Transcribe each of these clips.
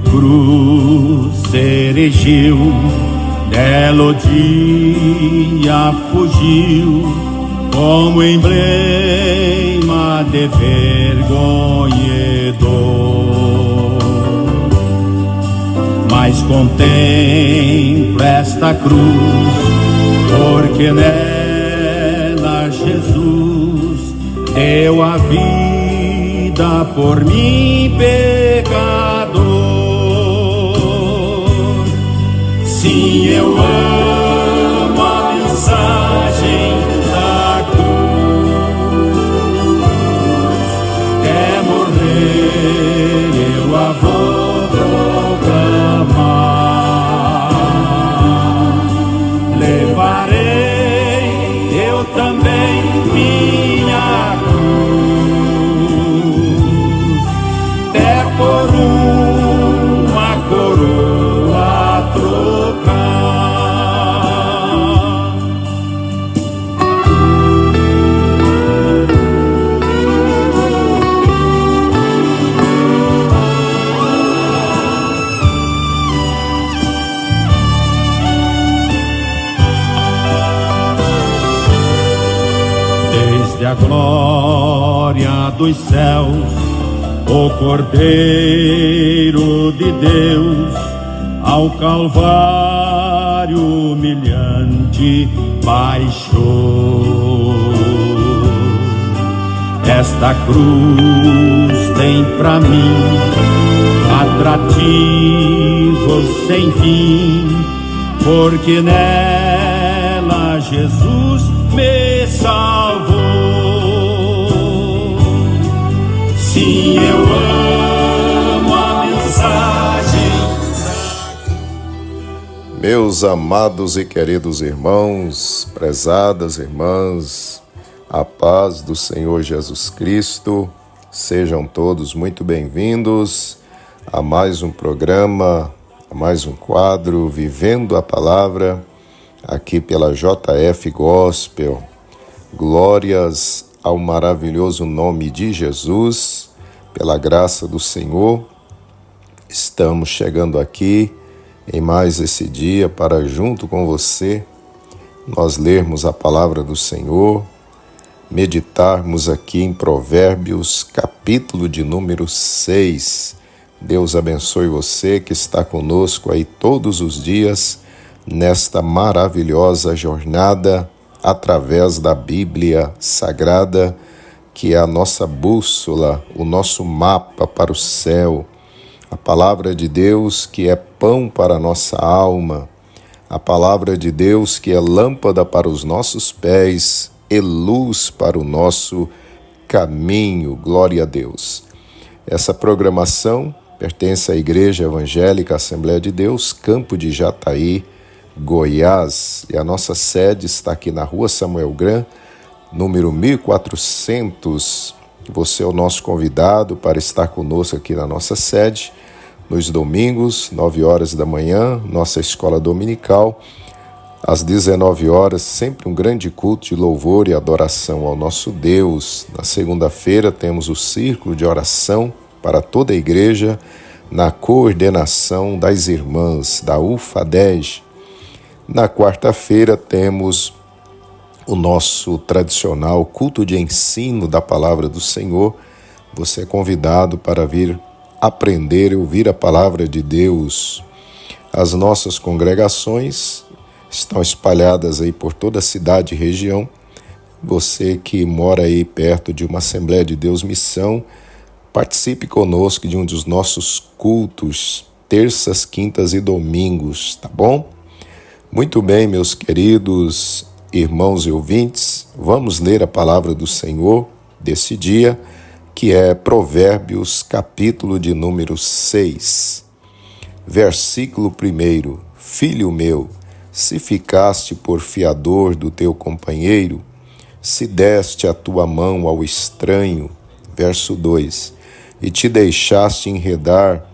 cruz se erigiu, belo dia fugiu, como emblema de vergonha e dor. Mas contemplo esta cruz, porque nela Jesus deu a vida por mim, pecador. Sim, eu amo a mensagem da cruz. Até morrer eu a vou proclamar. Levarei eu também minha cruz, até por uma coroa trocar. Desde a glória dos céus, o Cordeiro de Deus ao Calvário humilhante baixou. Esta cruz tem pra mim atrativos sem fim, porque nela Jesus me salvou. Sim, eu amo a mensagem. Meus amados e queridos irmãos, prezadas irmãs, a paz do Senhor Jesus Cristo, sejam todos muito bem-vindos a mais um programa, a mais um quadro, Vivendo a Palavra, aqui pela JF Gospel. Glórias ao maravilhoso nome de Jesus, pela graça do Senhor. Estamos chegando aqui em mais esse dia para, junto com você, nós lermos a palavra do Senhor, meditarmos aqui em Provérbios, capítulo de número 6. Deus abençoe você que está conosco aí todos os dias nesta maravilhosa jornada através da Bíblia Sagrada, que é a nossa bússola, o nosso mapa para o céu. A palavra de Deus que é pão para a nossa alma, a palavra de Deus que é lâmpada para os nossos pés e luz para o nosso caminho. Glória a Deus. Essa programação pertence à Igreja Evangélica Assembleia de Deus, Campo de Jataí, Goiás. E a nossa sede está aqui na Rua Samuel Gran, número 1400. Você é o nosso convidado para estar conosco aqui na nossa sede, nos domingos, 9 horas da manhã, nossa escola dominical. Às 19 horas, sempre um grande culto de louvor e adoração ao nosso Deus. Na segunda-feira, temos o círculo de oração para toda a igreja, na coordenação das irmãs da UFA10. Na quarta-feira, temos o nosso tradicional culto de ensino da palavra do Senhor. Você é convidado para vir aprender e ouvir a palavra de Deus. As nossas congregações estão espalhadas aí por toda a cidade e região. Você que mora aí perto de uma Assembleia de Deus Missão, participe conosco de um dos nossos cultos, terças, quintas e domingos, tá bom? Muito bem, meus queridos irmãos e ouvintes, vamos ler a palavra do Senhor desse dia, que é Provérbios, capítulo de número 6. Versículo 1. Filho meu, se ficaste por fiador do teu companheiro, se deste a tua mão ao estranho, verso 2, e te deixaste enredar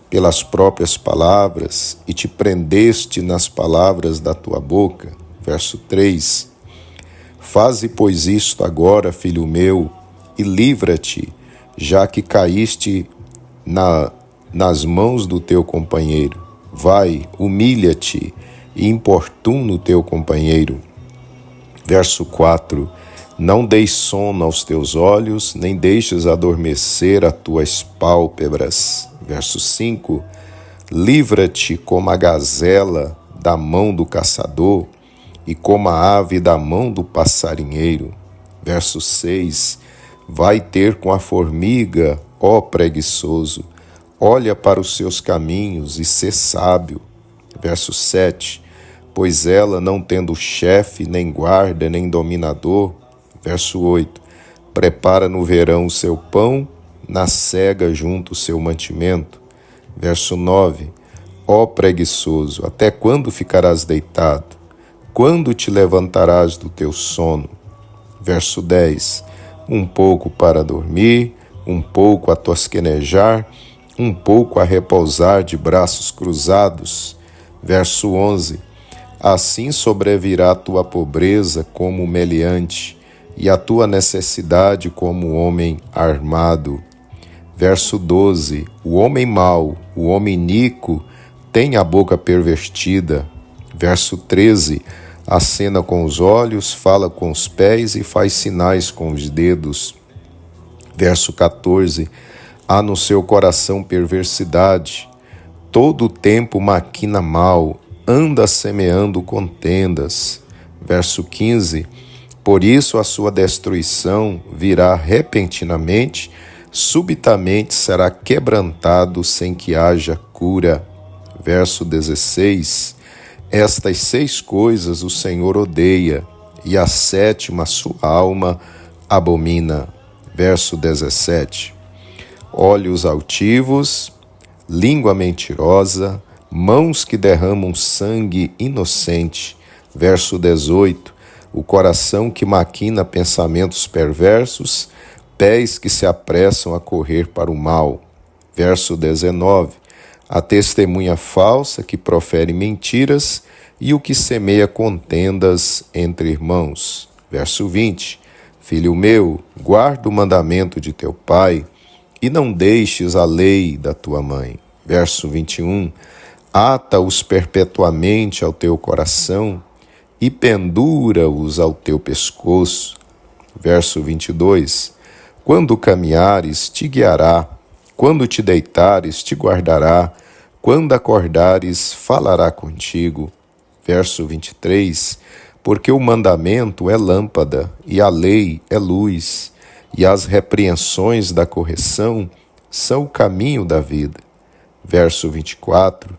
pelas próprias palavras, e te prendeste nas palavras da tua boca, verso 3, faze, pois, isto agora, filho meu, e livra-te, já que caíste na nas mãos do teu companheiro. Vai, humilha-te e importuna o teu companheiro. Verso 4. Não deis sono aos teus olhos, nem deixes adormecer as tuas pálpebras. Verso 5. Livra-te como a gazela da mão do caçador e como a ave da mão do passarinheiro. Verso 6. Vai ter com a formiga, ó preguiçoso, olha para os seus caminhos e sê sábio. Verso 7. Pois ela, não tendo chefe, nem guarda, nem dominador. Verso 8. Prepara no verão o seu pão, na cega junto o seu mantimento. Verso 9. Ó preguiçoso, até quando ficarás deitado? Quando te levantarás do teu sono? Verso 10. Um pouco para dormir, um pouco a tosquenejar, um pouco a repousar de braços cruzados. Verso 11. Assim sobrevirá a tua pobreza como meliante, e a tua necessidade como homem armado. Verso 12. O homem mau, o homem iníquo, tem a boca pervertida. Verso 13. Acena com os olhos, fala com os pés e faz sinais com os dedos. Verso 14. Há no seu coração perversidade, todo o tempo maquina mal, anda semeando contendas. Verso 15. Por isso a sua destruição virá repentinamente, subitamente será quebrantado sem que haja cura. Verso 16. Estas 6 coisas o Senhor odeia, e a 7ª sua alma abomina. Verso 17. Olhos altivos, língua mentirosa, mãos que derramam sangue inocente. Verso 18. O coração que maquina pensamentos perversos, pés que se apressam a correr para o mal. Verso 19. A testemunha falsa que profere mentiras e o que semeia contendas entre irmãos. Verso 20. Filho meu, guarda o mandamento de teu pai e não deixes a lei da tua mãe. Verso 21. Ata-os perpetuamente ao teu coração e pendura-os ao teu pescoço. Verso 22. Quando caminhares, te guiará. Quando te deitares, te guardará. Quando acordares, falará contigo. Verso 23. Porque o mandamento é lâmpada, e a lei é luz, e as repreensões da correção são o caminho da vida. Verso 24.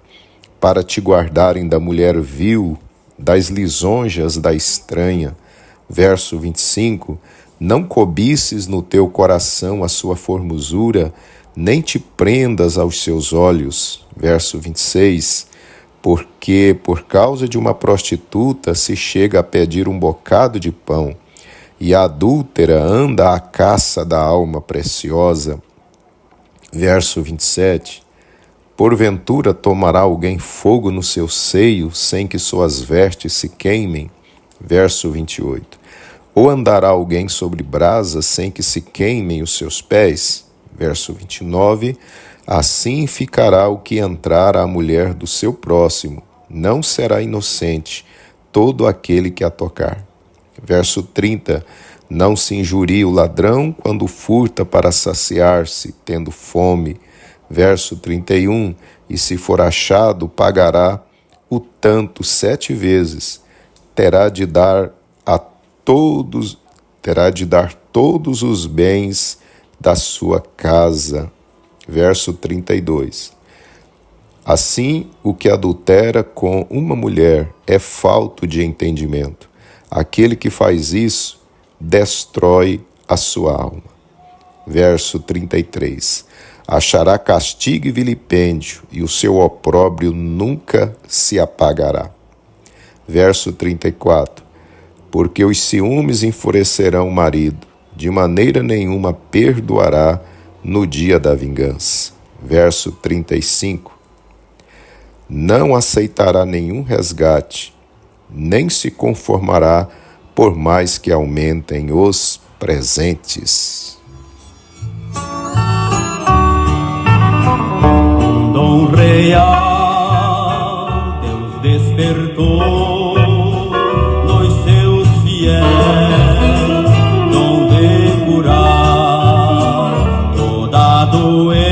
Para te guardarem da mulher vil, das lisonjas da estranha. Verso 25. Não cobices no teu coração a sua formosura, nem te prendas aos seus olhos. Verso 26. Porque por causa de uma prostituta se chega a pedir um bocado de pão, e a adúltera anda à caça da alma preciosa. Verso 27. Porventura tomará alguém fogo no seu seio, sem que suas vestes se queimem? Verso 28. Ou andará alguém sobre brasas, sem que se queimem os seus pés? Verso 29. Assim ficará o que entrar à mulher do seu próximo, não será inocente todo aquele que a tocar. Verso 30. Não se injurie o ladrão quando furta para saciar-se, tendo fome. Verso 31. E se for achado, pagará o tanto 7 vezes. Terá de dar todos os bens da sua casa. Verso 32. Assim, o que adultera com uma mulher é falto de entendimento. Aquele que faz isso destrói a sua alma. Verso 33. Achará castigo e vilipêndio, e o seu opróbrio nunca se apagará. Verso 34. Porque os ciúmes enfurecerão o marido, de maneira nenhuma perdoará no dia da vingança. Verso 35. Não aceitará nenhum resgate, nem se conformará por mais que aumentem os presentes. real, Deus despertou dos seus fiéis, dom de curar toda doença.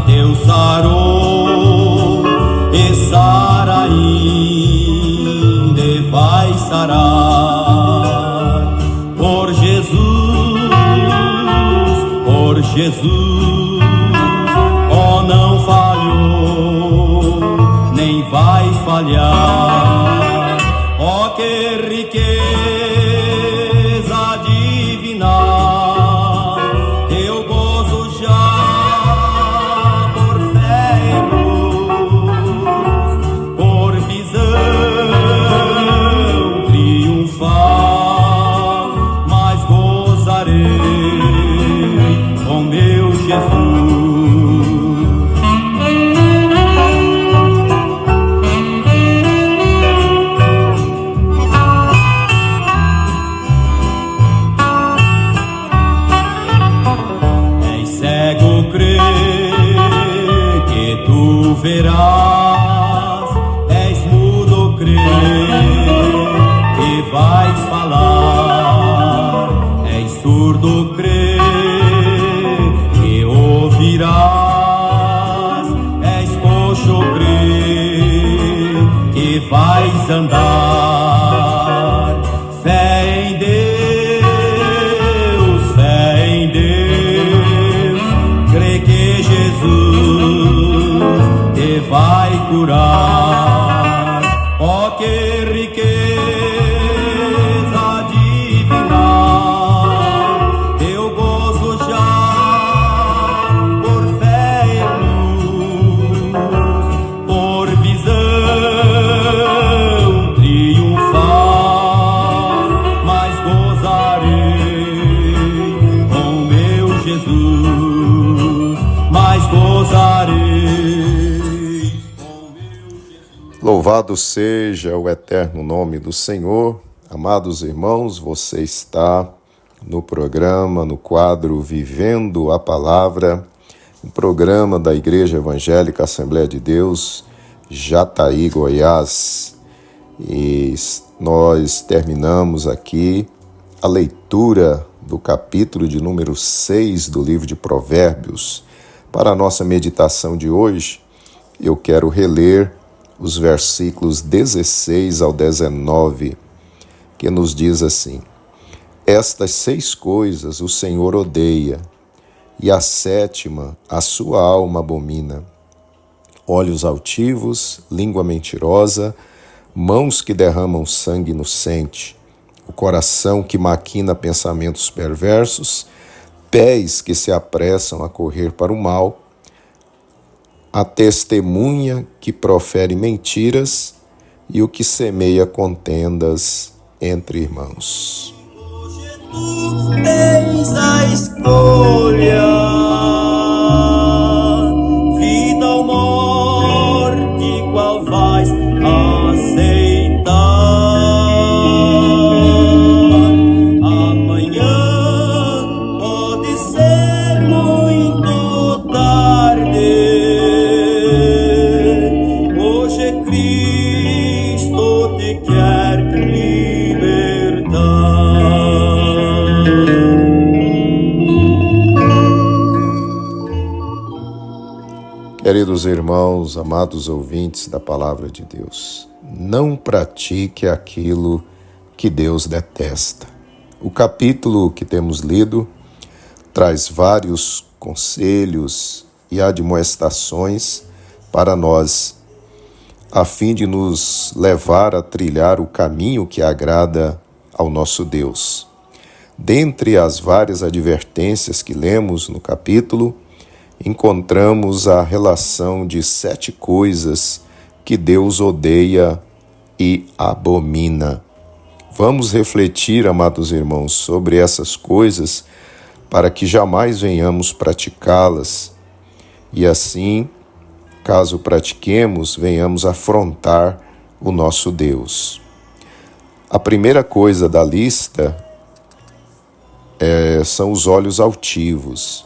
Deus sarou e sara ainda vai sarar. Por Jesus, oh, não falhou, nem vai falhar. Oh, que riqueza divina, eu gozo já por fé e luz, por visão triunfal, mas gozarei com meu Jesus. És cego, crê que tu verás, és mudo, crê que vais falar, és surdo, crê que ouvirás, és coxo, crê que vais andar. Fé em Deus, crê que Jesus te vai curar. Oh, que riqueza divina, eu gozo já por fé e luz, por visão triunfal, mas gozarei com meu Jesus, mas gozarei com meu Jesus. Louvado seja o eterno nome do Senhor. Amados irmãos, você está no programa, no quadro Vivendo a Palavra, um programa da Igreja Evangélica Assembleia de Deus, Jataí, Goiás. E nós terminamos aqui a leitura do capítulo de número 6 do livro de Provérbios. Para a nossa meditação de hoje, eu quero reler os versículos 16 ao 19, que nos diz assim: Estas 6 coisas o Senhor odeia, e a 7ª a sua alma abomina: olhos altivos, língua mentirosa, mãos que derramam sangue inocente, o coração que maquina pensamentos perversos, pés que se apressam a correr para o mal, a testemunha que profere mentiras e o que semeia contendas entre irmãos. Hoje tu tens a escolha, vida ou morte, qual vais aceitar? Amanhã pode ser muito tarde. Hoje Cristo te quer libertar. Queridos irmãos, amados ouvintes da Palavra de Deus, não pratique aquilo que Deus detesta. O capítulo que temos lido traz vários conselhos e admoestações para nós, a fim de nos levar a trilhar o caminho que agrada ao nosso Deus. Dentre as várias advertências que lemos no capítulo, encontramos a relação de 7 coisas que Deus odeia e abomina. Vamos refletir, amados irmãos, sobre essas coisas para que jamais venhamos praticá-las e assim, caso pratiquemos, venhamos afrontar o nosso Deus. A primeira coisa da lista são os olhos altivos.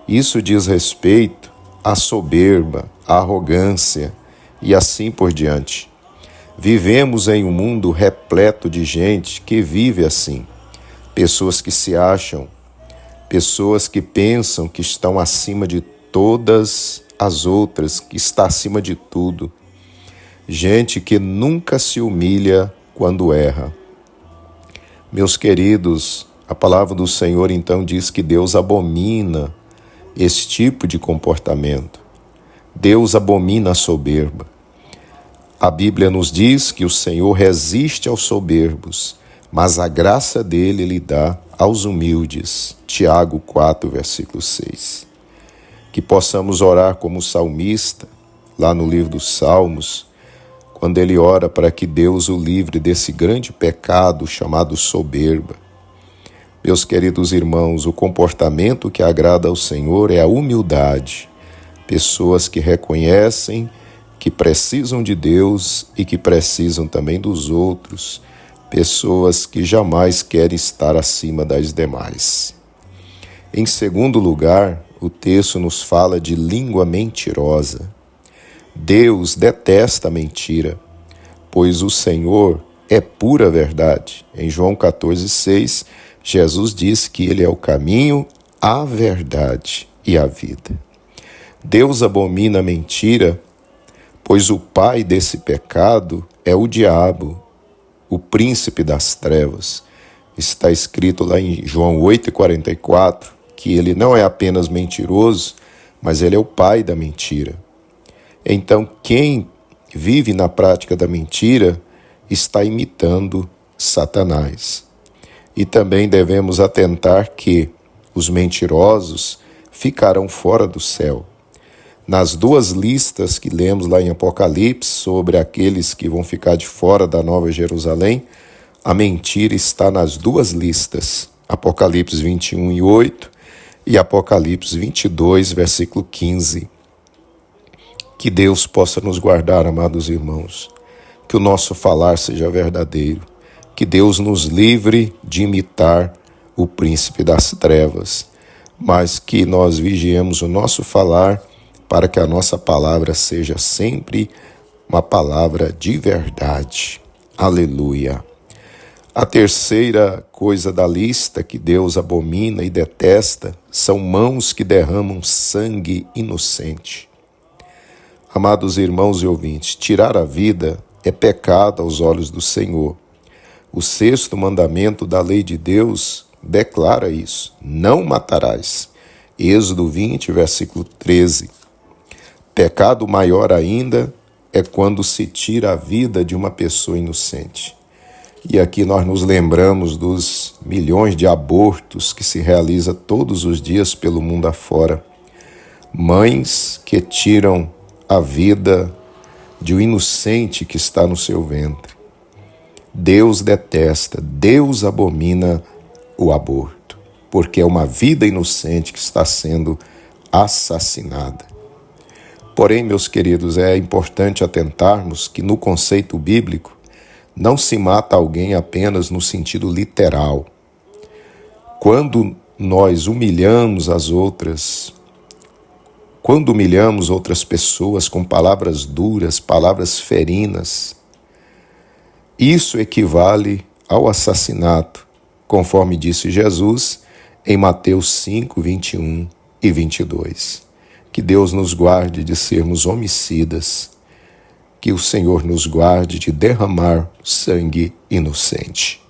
Isso diz respeito a soberba, a arrogância e assim por diante. Vivemos em um mundo repleto de gente que vive assim. Pessoas que se acham, pessoas que pensam que estão acima de todas as outras, que está acima de tudo. Gente que nunca se humilha quando erra. Meus queridos, a palavra do Senhor então diz que Deus abomina esse tipo de comportamento. Deus abomina a soberba. A Bíblia nos diz que o Senhor resiste aos soberbos, mas a graça dele lhe dá aos humildes. Tiago 4, versículo 6. Que possamos orar como o salmista, lá no livro dos Salmos, quando ele ora para que Deus o livre desse grande pecado chamado soberba. Meus queridos irmãos, o comportamento que agrada ao Senhor é a humildade. Pessoas que reconhecem que precisam de Deus e que precisam também dos outros. Pessoas que jamais querem estar acima das demais. Em segundo lugar, o texto nos fala de língua mentirosa. Deus detesta a mentira, pois o Senhor é pura verdade. Em João 14,6, Jesus diz que Ele é o caminho, a verdade e a vida. Deus abomina a mentira, pois o pai desse pecado é o diabo, o príncipe das trevas. Está escrito lá em João 8,44, que ele não é apenas mentiroso, mas ele é o pai da mentira. Então, quem vive na prática da mentira está imitando Satanás. E também devemos atentar que os mentirosos ficarão fora do céu. Nas duas listas que lemos lá em Apocalipse sobre aqueles que vão ficar de fora da Nova Jerusalém, a mentira está nas duas listas, Apocalipse 21:8 e Apocalipse 22, versículo 15. Que Deus possa nos guardar, amados irmãos, que o nosso falar seja verdadeiro, que Deus nos livre de imitar o príncipe das trevas, mas que nós vigiemos o nosso falar para que a nossa palavra seja sempre uma palavra de verdade. Aleluia. A terceira coisa da lista que Deus abomina e detesta são mãos que derramam sangue inocente. Amados irmãos e ouvintes, tirar a vida é pecado aos olhos do Senhor. O sexto mandamento da lei de Deus declara isso: não matarás. Êxodo 20, versículo 13. Pecado maior ainda é quando se tira a vida de uma pessoa inocente. E aqui nós nos lembramos dos milhões de abortos que se realizam todos os dias pelo mundo afora. Mães que tiram a vida de um inocente que está no seu ventre. Deus detesta, Deus abomina o aborto, porque é uma vida inocente que está sendo assassinada. Porém, meus queridos, é importante atentarmos que no conceito bíblico não se mata alguém apenas no sentido literal. Quando nós humilhamos outras pessoas com palavras duras, palavras ferinas, isso equivale ao assassinato, conforme disse Jesus em Mateus 5, 21 e 22. Que Deus nos guarde de sermos homicidas, que o Senhor nos guarde de derramar sangue inocente.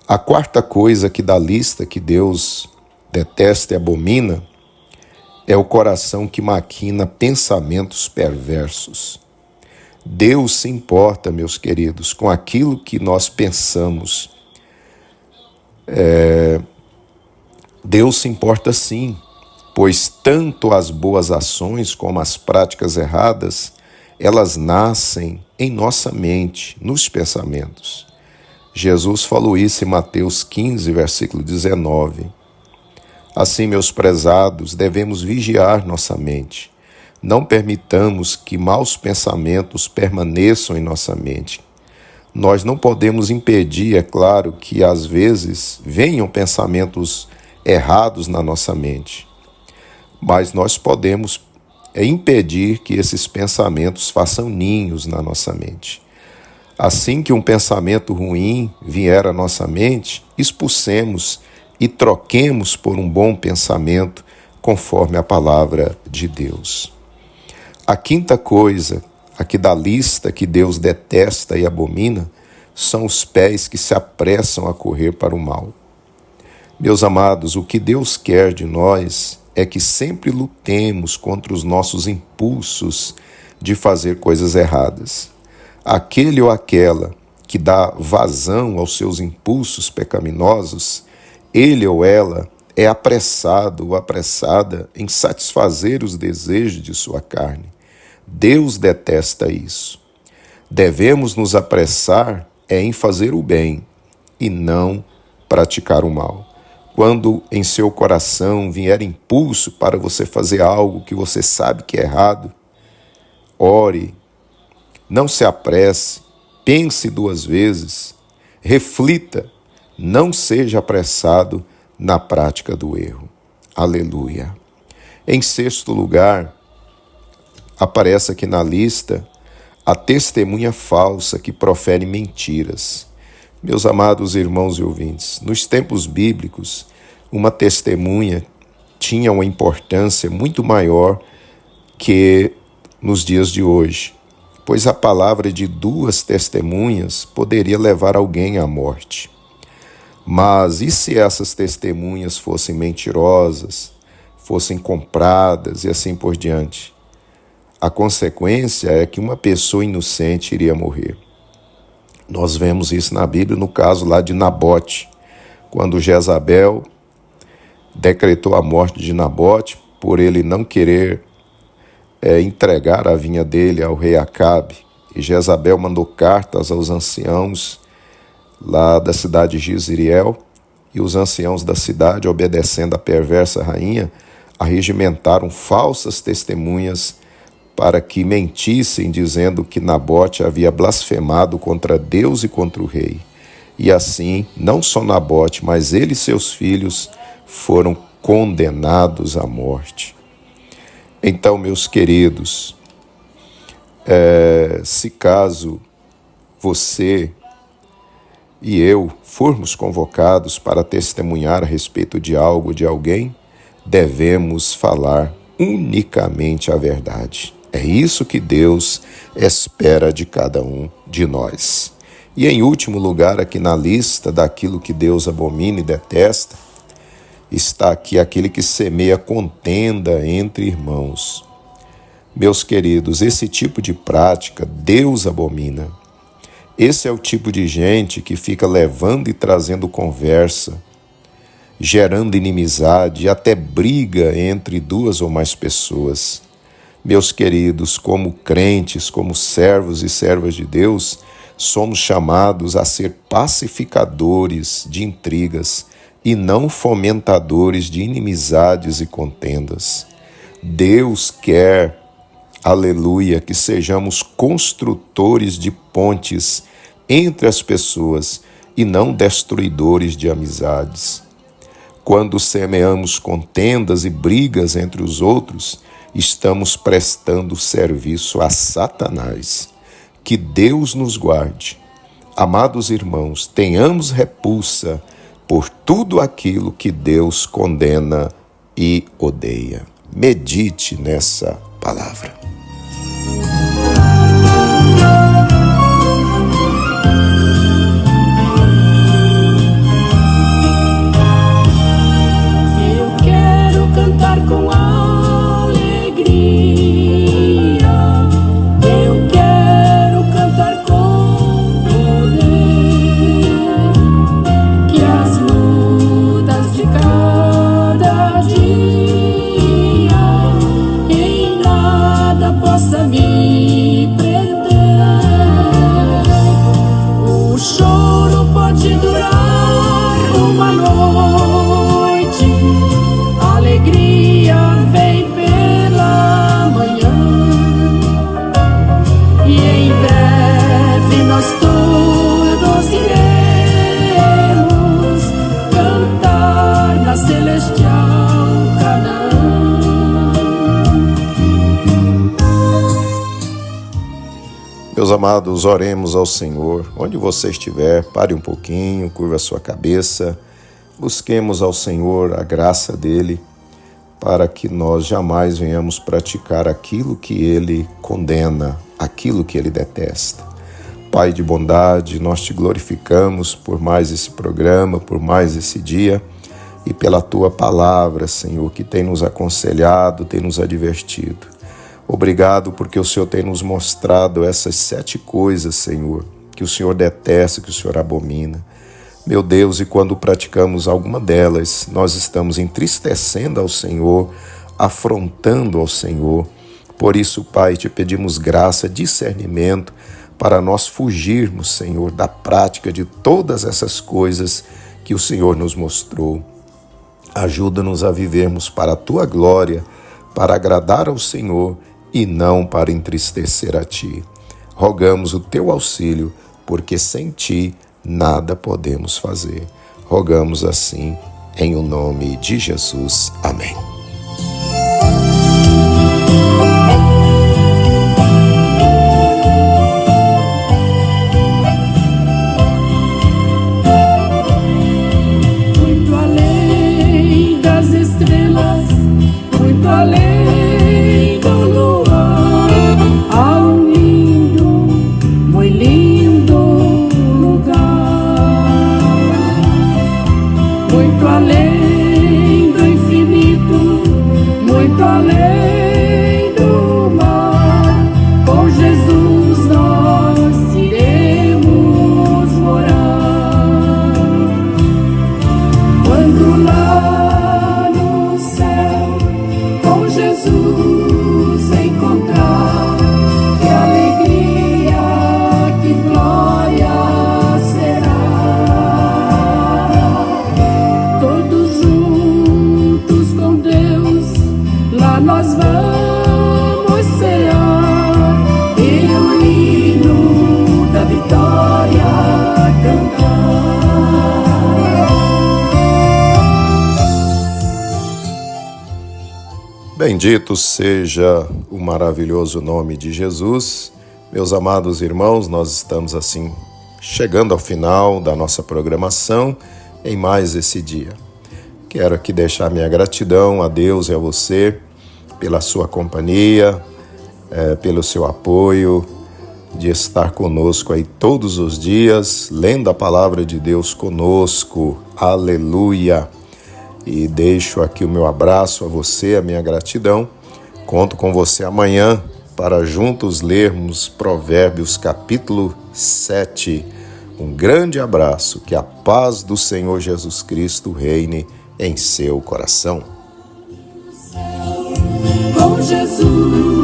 A quarta coisa que da lista que Deus detesta e abomina é o coração que maquina pensamentos perversos. Deus se importa, meus queridos, com aquilo que nós pensamos. Deus se importa sim, pois tanto as boas ações como as práticas erradas, elas nascem em nossa mente, nos pensamentos. Jesus falou isso em Mateus 15, versículo 19. Assim, meus prezados, devemos vigiar nossa mente. Não permitamos que maus pensamentos permaneçam em nossa mente. Nós não podemos impedir, é claro, que às vezes venham pensamentos errados na nossa mente. Mas nós podemos é impedir que esses pensamentos façam ninhos na nossa mente. Assim que um pensamento ruim vier à nossa mente, expulsemos e troquemos por um bom pensamento, conforme a palavra de Deus. A quinta coisa, aqui da lista que Deus detesta e abomina, são os pés que se apressam a correr para o mal. Meus amados, o que Deus quer de nós é que sempre lutemos contra os nossos impulsos de fazer coisas erradas. Aquele ou aquela que dá vazão aos seus impulsos pecaminosos, ele ou ela é apressado ou apressada em satisfazer os desejos de sua carne. Deus detesta isso. Devemos nos apressar em fazer o bem e não praticar o mal. Quando em seu coração vier impulso para você fazer algo que você sabe que é errado, ore, não se apresse, pense 2 vezes, reflita, não seja apressado na prática do erro. Aleluia. Em 6º lugar, aparece aqui na lista a testemunha falsa que profere mentiras. Meus amados irmãos e ouvintes, nos tempos bíblicos, uma testemunha tinha uma importância muito maior que nos dias de hoje, pois a palavra de 2 testemunhas poderia levar alguém à morte. Mas e se essas testemunhas fossem mentirosas, fossem compradas e assim por diante? A consequência é que uma pessoa inocente iria morrer. Nós vemos isso na Bíblia, no caso lá de Nabote, quando Jezabel decretou a morte de Nabote por ele não querer entregar a vinha dele ao rei Acabe. E Jezabel mandou cartas aos anciãos lá da cidade de Jezreel, e os anciãos da cidade, obedecendo à perversa rainha, arregimentaram falsas testemunhas para que mentissem, dizendo que Nabote havia blasfemado contra Deus e contra o rei. E assim, não só Nabote, mas ele e seus filhos foram condenados à morte. Então, meus queridos, se caso você e eu formos convocados para testemunhar a respeito de algo, de alguém, devemos falar unicamente a verdade. É isso que Deus espera de cada um de nós. E em último lugar, aqui na lista daquilo que Deus abomina e detesta, está aqui aquele que semeia contenda entre irmãos. Meus queridos, esse tipo de prática Deus abomina. Esse é o tipo de gente que fica levando e trazendo conversa, gerando inimizade e até briga entre 2 ou mais pessoas. Meus queridos, como crentes, como servos e servas de Deus, somos chamados a ser pacificadores de intrigas e não fomentadores de inimizades e contendas. Deus quer, aleluia, que sejamos construtores de pontes entre as pessoas e não destruidores de amizades. Quando semeamos contendas e brigas entre os outros, estamos prestando serviço a Satanás. Que Deus nos guarde. Amados irmãos, tenhamos repulsa por tudo aquilo que Deus condena e odeia. Medite nessa palavra. Eu quero cantar com alegria. Eu quero cantar com poder. Que as lutas de cada dia em nada possa me prender. O choro pode durar uma noite, a alegria vem pela manhã, e em breve nós todos iremos cantar na celestial Canaã. Meus amados, oremos ao Senhor. Onde você estiver, pare um pouquinho, curva a sua cabeça. Busquemos ao Senhor a graça dEle, para que nós jamais venhamos praticar aquilo que Ele condena, aquilo que Ele detesta. Pai de bondade, nós te glorificamos por mais esse programa, por mais esse dia e pela Tua palavra, Senhor, que tem nos aconselhado, tem nos advertido. Obrigado porque o Senhor tem nos mostrado essas 7 coisas, Senhor, que o Senhor detesta, que o Senhor abomina. Meu Deus, e quando praticamos alguma delas, nós estamos entristecendo ao Senhor, afrontando ao Senhor. Por isso, Pai, te pedimos graça, discernimento, para nós fugirmos, Senhor, da prática de todas essas coisas que o Senhor nos mostrou. Ajuda-nos a vivermos para a Tua glória, para agradar ao Senhor e não para entristecer a Ti. Rogamos o Teu auxílio, porque sem Ti nada podemos fazer. Rogamos assim, em o nome de Jesus. Amém. Muito além das estrelas, muito além do luar, há um lindo, muito lindo lugar. Muito além do infinito, muito além do mar, com Jesus nós iremos morar. Quando lá no céu com Jesus encontrar, que alegria, que glória será. Todos juntos com Deus, lá nós vamos cear e o hino da vitória cantar. Bendito seja o maravilhoso nome de Jesus. Meus amados irmãos, nós estamos assim chegando ao final da nossa programação em mais esse dia. Quero aqui deixar minha gratidão a Deus e a você pela sua companhia, pelo seu apoio, de estar conosco aí todos os dias, lendo a palavra de Deus conosco. Aleluia! E deixo aqui o meu abraço a você, a minha gratidão. Conto com você amanhã para juntos lermos Provérbios capítulo 7. Um grande abraço, que a paz do Senhor Jesus Cristo reine em seu coração. Com Jesus